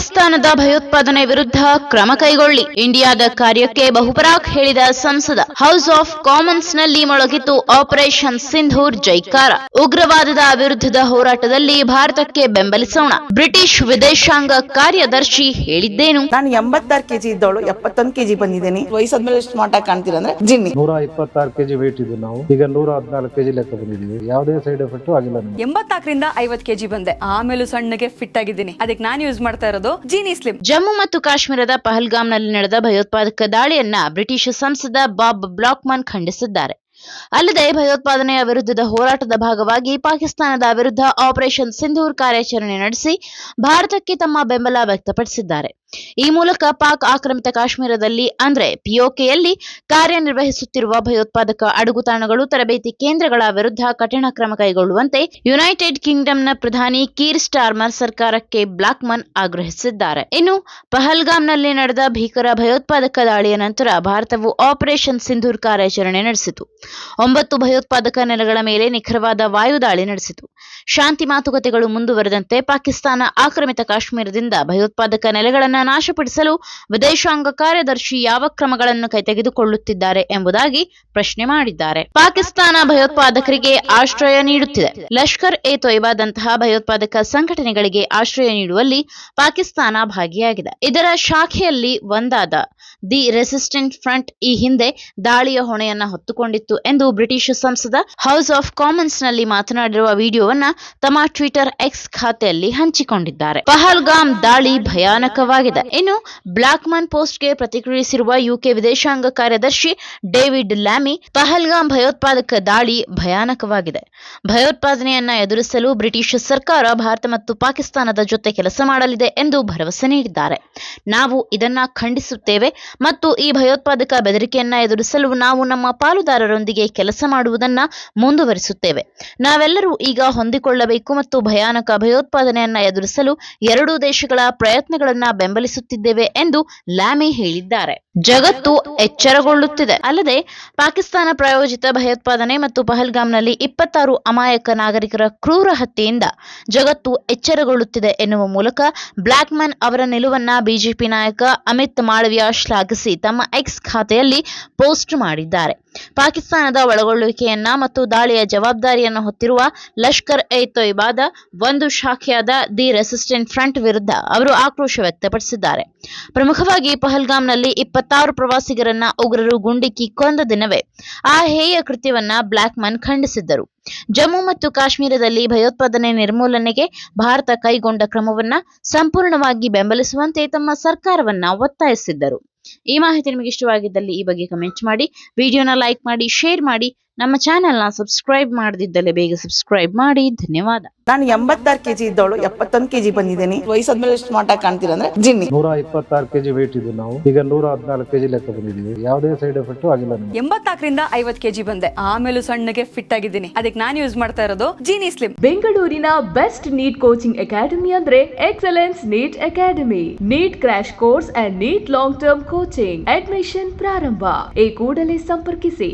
ಪಾಕಿಸ್ತಾನದ ಭಯೋತ್ಪಾದನೆ ವಿರುದ್ಧ ಕ್ರಮ ಕೈಗೊಳ್ಳಿ. ಇಂಡಿಯಾದ ಕಾರ್ಯಕ್ಕೆ ಬಹುಪರಾಕ್ ಹೇಳಿದ ಸಂಸದ. ಹೌಸ್ ಆಫ್ ಕಾಮನ್ಸ್ ನಲ್ಲಿ ಮೊಳಗಿತು ಆಪರೇಷನ್ ಸಿಂಧೂರ್ ಜೈಕಾರ. ಉಗ್ರವಾದದ ವಿರುದ್ಧದ ಹೋರಾಟದಲ್ಲಿ ಭಾರತಕ್ಕೆ ಬೆಂಬಲಿಸೋಣ. ಬ್ರಿಟಿಷ್ ವಿದೇಶಾಂಗ ಕಾರ್ಯದರ್ಶಿ ಹೇಳಿದ್ದೇನು? ನಾನು 86 kg ಇದ್ದವಳು 71 kg ಬಂದಿದ್ದೇನೆ. ವಯಸ್ಸಾದ್ಮೇಲೆ ಸ್ಮಾರ್ಟ್ ಆಗಿ ಕಾಣ್ತೀರಾ ಅಂದ್ರೆ ಜಿನ್ನಿ. 126 kg ವೇಟ್ ಇದೆ. ನಾವು ಈಗ 114 kg ಲೆಕ್ಕ ಬಂದಿದ್ದೀವಿ. ಯಾವುದೇ ಸೈಡ್ ಎಫೆಕ್ಟ್ ಆಗಿಲ್ಲ. 84ರಿಂದ 50 kg ಬಂದೆ. ಆಮೇಲೆ ಸಣ್ಣಗೆ ಫಿಟ್ ಆಗಿದ್ದೀನಿ. ಅದಕ್ಕೆ ನಾನು ಯೂಸ್ ಮಾಡ್ತಾ ಇರೋದು ಜೀನಿ ಸ್ಲಿಮ್. ಜಮ್ಮು ಮತ್ತು ಕಾಶ್ಮೀರದ ಪಹಲ್ಗಾಮ್ನಲ್ಲಿ ನಡೆದ ಭಯೋತ್ಪಾದಕ ದಾಳಿಯನ್ನ ಬ್ರಿಟಿಷ್ ಸಂಸದ ಬಾಬ್ ಬ್ಲಾಕ್ಮನ್ ಖಂಡಿಸಿದ್ದಾರೆ. ಅಲ್ಲದೆ ಭಯೋತ್ಪಾದನೆಯ ವಿರುದ್ಧದ ಹೋರಾಟದ ಭಾಗವಾಗಿ ಪಾಕಿಸ್ತಾನದ ವಿರುದ್ಧ ಆಪರೇಷನ್ ಸಿಂಧೂರ್ ಕಾರ್ಯಾಚರಣೆ ನಡೆಸಿ ಭಾರತಕ್ಕೆ ತಮ್ಮ ಬೆಂಬಲ ವ್ಯಕ್ತಪಡಿಸಿದ್ದಾರೆ. ಈ ಮೂಲಕ ಪಾಕ್ ಆಕ್ರಮಿತ ಕಾಶ್ಮೀರದಲ್ಲಿ ಅಂದ್ರೆ ಪಿಒಕೆಯಲ್ಲಿ ಕಾರ್ಯನಿರ್ವಹಿಸುತ್ತಿರುವ ಭಯೋತ್ಪಾದಕ ಅಡಗುತಾಣಗಳು, ತರಬೇತಿ ಕೇಂದ್ರಗಳ ವಿರುದ್ಧ ಕಠಿಣ ಕ್ರಮ ಕೈಗೊಳ್ಳುವಂತೆ ಯುನೈಟೆಡ್ ಕಿಂಗ್ಡಂನ ಪ್ರಧಾನಿ ಕೀರ್ ಸ್ಟಾರ್ಮರ್ ಸರ್ಕಾರಕ್ಕೆ ಬ್ಲಾಕ್ಮನ್ ಆಗ್ರಹಿಸಿದ್ದಾರೆ. ಇನ್ನು ಪಹಲ್ಗಾಮ್ನಲ್ಲಿ ನಡೆದ ಭೀಕರ ಭಯೋತ್ಪಾದಕ ದಾಳಿಯ ನಂತರ ಭಾರತವು ಆಪರೇಷನ್ ಸಿಂಧೂರ್ ಕಾರ್ಯಾಚರಣೆ ನಡೆಸಿತು. 9 ಭಯೋತ್ಪಾದಕ ನೆಲೆಗಳ ಮೇಲೆ ನಿಖರವಾದ ವಾಯುದಾಳಿ ನಡೆಸಿತು. ಶಾಂತಿ ಮಾತುಕತೆಗಳು ಮುಂದುವರೆದಂತೆ ಪಾಕಿಸ್ತಾನ ಆಕ್ರಮಿತ ಕಾಶ್ಮೀರದಿಂದ ಭಯೋತ್ಪಾದಕ ನೆಲೆಗಳನ್ನು ನಾಶಪಡಿಸಲು ವಿದೇಶಾಂಗ ಕಾರ್ಯದರ್ಶಿ ಯಾವ ಕ್ರಮಗಳನ್ನು ಕೈಗೆತ್ತಿಕೊಳ್ಳುತ್ತಿದ್ದಾರೆ ಎಂಬುದಾಗಿ ಪ್ರಶ್ನೆ ಮಾಡಿದ್ದಾರೆ. ಪಾಕಿಸ್ತಾನ ಭಯೋತ್ಪಾದಕರಿಗೆ ಆಶ್ರಯ ನೀಡುತ್ತಿದೆ. ಲಷ್ಕರ್ ಎ ತೊಯ್ಬಾದಂತಹ ಭಯೋತ್ಪಾದಕ ಸಂಘಟನೆಗಳಿಗೆ ಆಶ್ರಯ ನೀಡುವಲ್ಲಿ ಪಾಕಿಸ್ತಾನ ಭಾಗಿಯಾಗಿದೆ. ಇದರ ಶಾಖೆಯಲ್ಲಿ ಒಂದಾದ ದಿ ರೆಸಿಸ್ಟೆಂಟ್ ಫ್ರಂಟ್ ಈ ಹಿಂದೆ ದಾಳಿಯ ಹೊಣೆಯನ್ನ ಹೊತ್ತುಕೊಂಡಿತ್ತು ಎಂದು ಬ್ರಿಟಿಷ್ ಸಂಸದ ಹೌಸ್ ಆಫ್ ಕಾಮನ್ಸ್ ನಲ್ಲಿ ಮಾತನಾಡಿರುವ ವಿಡಿಯೋವನ್ನ ತಮ್ಮ ಟ್ವಿಟರ್ ಎಕ್ಸ್ ಖಾತೆಯಲ್ಲಿ ಹಂಚಿಕೊಂಡಿದ್ದಾರೆ. ಪಹಲ್ಗಾಮ್ ದಾಳಿ ಭಯಾನಕವಾಗಿದೆ. ಇನ್ನು ಬ್ಲಾಕ್ಮನ್ ಪೋಸ್ಟ್ಗೆ ಪ್ರತಿಕ್ರಿಯಿಸಿರುವ ಯುಕೆ ವಿದೇಶಾಂಗ ಕಾರ್ಯದರ್ಶಿ ಡೇವಿಡ್ ಲ್ಯಾಮಿ, ಪಹಲ್ಗಾಮ್ ಭಯೋತ್ಪಾದಕ ದಾಳಿ ಭಯಾನಕವಾಗಿದೆ. ಭಯೋತ್ಪಾದನೆಯನ್ನ ಎದುರಿಸಲು ಬ್ರಿಟಿಷ್ ಸರ್ಕಾರ ಭಾರತ ಮತ್ತು ಪಾಕಿಸ್ತಾನದ ಜೊತೆ ಕೆಲಸ ಮಾಡಲಿದೆ ಎಂದು ಭರವಸೆ ನೀಡಿದ್ದಾರೆ. ನಾವು ಇದನ್ನ ಖಂಡಿಸುತ್ತೇವೆ ಮತ್ತು ಈ ಭಯೋತ್ಪಾದಕ ಬೆದರಿಕೆಯನ್ನ ಎದುರಿಸಲು ನಾವು ನಮ್ಮ ಪಾಲುದಾರರೊಂದಿಗೆ ಕೆಲಸ ಮಾಡುವುದನ್ನ ಮುಂದುವರಿಸುತ್ತೇವೆ. ನಾವೆಲ್ಲರೂ ಈಗ ಹೊಂದಿಕೊಳ್ಳಬೇಕು ಮತ್ತು ಭಯಾನಕ ಭಯೋತ್ಪಾದನೆಯನ್ನ ಎದುರಿಸಲು ಎರಡೂ ದೇಶಗಳ ಪ್ರಯತ್ನಗಳನ್ನ ಬೆಂಬಲಿಸುತ್ತಿದ್ದೇವೆ ಎಂದು ಲ್ಯಾಮಿ ಹೇಳಿದ್ದಾರೆ. ಜಗತ್ತು ಎಚ್ಚರಗೊಳ್ಳುತ್ತಿದೆ. ಅಲ್ಲದೆ ಪಾಕಿಸ್ತಾನ ಪ್ರಾಯೋಜಿತ ಭಯೋತ್ಪಾದನೆ ಮತ್ತು ಪಹಲ್ಗಾಮ್ನಲ್ಲಿ 26 ಅಮಾಯಕ ನಾಗರಿಕರ ಕ್ರೂರ ಹತ್ಯೆಯಿಂದ ಜಗತ್ತು ಎಚ್ಚರಗೊಳ್ಳುತ್ತಿದೆ ಎನ್ನುವ ಮೂಲಕ ಬ್ಲಾಕ್ಮನ್ ಅವರ ನಿಲುವನ್ನ ಬಿಜೆಪಿ ನಾಯಕ ಅಮಿತ್ ಮಾಳವಿಯಾ ಶ್ಲಾಘಿಸಿ ತಮ್ಮ ಎಕ್ಸ್ ಖಾತೆಯಲ್ಲಿ ಪೋಸ್ಟ್ ಮಾಡಿದ್ದಾರೆ. ಪಾಕಿಸ್ತಾನದ ಒಳಗೊಳ್ಳುವಿಕೆಯನ್ನ ಮತ್ತು ದಾಳಿಯ ಜವಾಬ್ದಾರಿಯನ್ನು ಹೊತ್ತಿರುವ ಲಷ್ಕರ್ ಎ ತೊಯ್ಬಾದ ಒಂದು ಶಾಖೆಯಾದ ದಿ ರೆಸಿಸ್ಟೆಂಟ್ ಫ್ರಂಟ್ ವಿರುದ್ಧ ಅವರು ಆಕ್ರೋಶ ವ್ಯಕ್ತಪಡಿಸಿದ್ದಾರೆ. ಪ್ರಮುಖವಾಗಿ ಪಹಲ್ಗಾಮ್ನಲ್ಲಿ 26 ಪ್ರವಾಸಿಗರನ್ನ ಉಗ್ರರು ಗುಂಡಿಕ್ಕಿ ಕೊಂದ ದಿನವೇ ಆ ಹೇಯ ಕೃತ್ಯವನ್ನ ಬ್ಲಾಕ್ಮನ್ ಖಂಡಿಸಿದ್ದರು. ಜಮ್ಮು ಮತ್ತು ಕಾಶ್ಮೀರದಲ್ಲಿ ಭಯೋತ್ಪಾದನೆ ನಿರ್ಮೂಲನೆಗೆ ಭಾರತ ಕೈಗೊಂಡ ಕ್ರಮವನ್ನ ಸಂಪೂರ್ಣವಾಗಿ ಬೆಂಬಲಿಸುವಂತೆ ತಮ್ಮ ಸರ್ಕಾರವನ್ನ ಒತ್ತಾಯಿಸಿದ್ದರು. ಈ ಮಾಹಿತಿ ನಿಮಗೆ ಇಷ್ಟವಾಗಿದ್ದಲ್ಲಿ ಈ ಬಗ್ಗೆ ಕಮೆಂಟ್ ಮಾಡಿ, ವಿಡಿಯೋನ ಲೈಕ್ ಮಾಡಿ, ಶೇರ್ ಮಾಡಿ. ನಮ್ಮ ಚಾನೆಲ್ನ ಸಬ್ಸ್ಕ್ರೈಬ್ ಮಾಡದಿದ್ದಲ್ಲಿ ಬೇಗ ಸಬ್ಸ್ಕ್ರೈಬ್ ಮಾಡಿ. ಧನ್ಯವಾದ. ನಾನು 86 kg ಇದ್ದವಳು 71 kg ಬಂದಿದ್ದೇನೆ. ವಯಸ್ಸಾದ್ಮೇಲೆ ಸ್ಮಾರ್ಟ್ ಆಗಿ ಕಾಣ್ತೀರಾ ಅಂದ್ರೆ ಜಿನ್ನಿ. 126 kg ವೇಟ್ ಇದೆ. ನಾವು ಈಗ 114 kg ಲೆಕ್ಕ ಬಂದಿದ್ದೀವಿ. ಯಾವುದೇ ಸೈಡ್ ಎಫೆಕ್ಟ್ ಆಗಿಲ್ಲ. 84ರಿಂದ 50 kg ಬಂದೆ. ಆಮೇಲೆ ಸಣ್ಣಗೆ ಫಿಟ್ ಆಗಿದ್ದೀನಿ. ಅದಕ್ಕೆ ನಾನು ಯೂಸ್ ಮಾಡ್ತಾ ಇರೋದು ಜೀನಿ ಸ್ಲಿಮ್. ಬೆಂಗಳೂರಿನ ಬೆಸ್ಟ್ ನೀಟ್ ಕೋಚಿಂಗ್ ಅಕಾಡೆಮಿ ಅಂದ್ರೆ excellence NEET academy. NEET crash course and NEET long term coaching admission ಪ್ರಾರಂಭ. ಈ ಕೂಡಲೇ ಸಂಪರ್ಕಿಸಿ.